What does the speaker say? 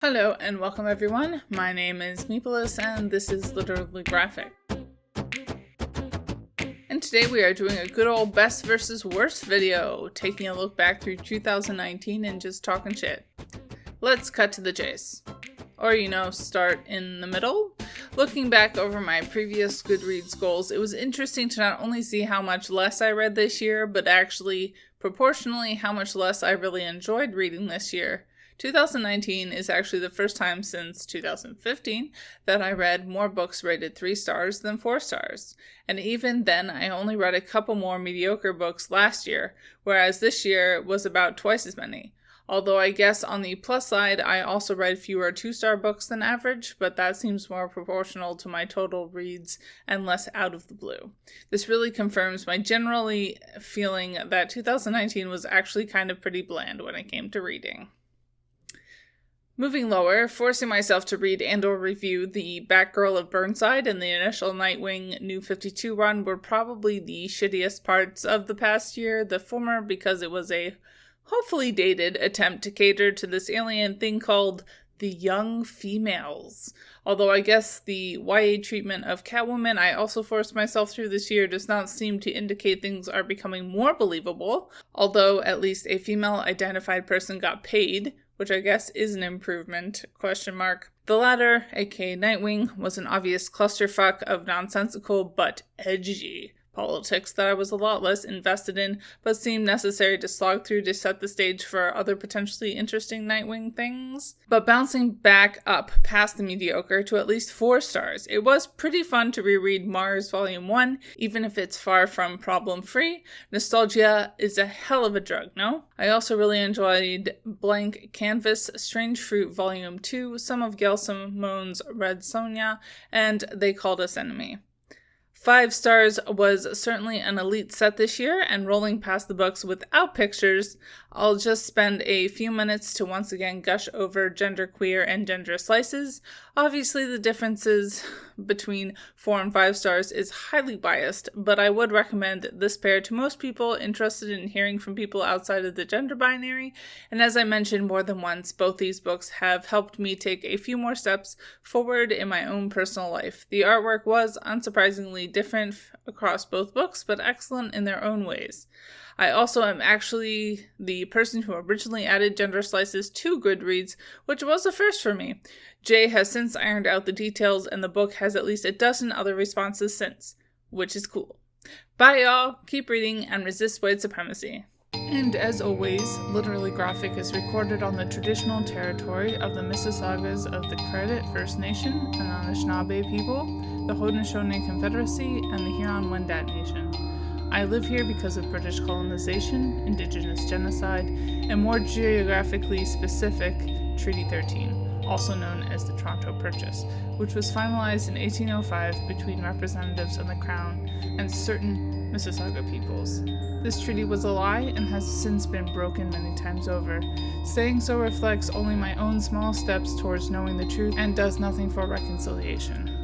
Hello and welcome everyone. My name is Meepolis and this is Literally Graphic. And today we are doing a good old best versus worst video, taking a look back through 2019 and just talking shit. Let's cut to the chase. Or, start in the middle. Looking back over my previous Goodreads goals, it was interesting to not only see how much less I read this year, but actually, proportionally, how much less I really enjoyed reading this year. 2019 is actually the first time since 2015 that I read more books rated 3 stars than 4 stars. And even then, I only read a couple more mediocre books last year, whereas this year was about twice as many. Although I guess on the plus side, I also read fewer 2-star books than average, but that seems more proportional to my total reads and less out of the blue. This really confirms my generally feeling that 2019 was actually kind of pretty bland when it came to reading. Moving lower, forcing myself to read and/or review The Batgirl of Burnside and the initial Nightwing New 52 run were probably the shittiest parts of the past year, the former because it was a hopefully dated attempt to cater to this alien thing called the young females. Although I guess the YA treatment of Catwoman I also forced myself through this year does not seem to indicate things are becoming more believable, although at least a female-identified person got paid, which I guess is an improvement, ? The latter, aka Nightwing, was an obvious clusterfuck of nonsensical but edgy politics that I was a lot less invested in, but seemed necessary to slog through to set the stage for other potentially interesting Nightwing things. But bouncing back up past the mediocre to at least 4 stars, it was pretty fun to reread Mars Volume 1, even if it's far from problem-free. Nostalgia is a hell of a drug, no? I also really enjoyed Blank Canvas, Strange Fruit Volume 2, some of Gail Simone's Red Sonja, and They Called Us Enemy. 5 stars was certainly an elite set this year, and rolling past the books without pictures, I'll just spend a few minutes to once again gush over genderqueer and gender slices. Obviously, the differences between 4 and 5 stars is highly biased, but I would recommend this pair to most people interested in hearing from people outside of the gender binary, and as I mentioned more than once, both these books have helped me take a few more steps forward in my own personal life. The artwork was, unsurprisingly, different across both books, but excellent in their own ways. I also am actually the person who originally added gender slices to Goodreads, which was a first for me. Jay has since ironed out the details, and the book has at least a dozen other responses since, which is cool. Bye y'all, keep reading, and resist white supremacy. And as always, Literally Graphic is recorded on the traditional territory of the Mississaugas of the Credit First Nation and Anishinaabe people, the Haudenosaunee Confederacy, and the Huron-Wendat Nation. I live here because of British colonization, Indigenous genocide, and more geographically specific, Treaty 13, also known as the Toronto Purchase, which was finalized in 1805 between representatives of the Crown and certain Mississauga peoples. This treaty was a lie and has since been broken many times over. Saying so reflects only my own small steps towards knowing the truth and does nothing for reconciliation.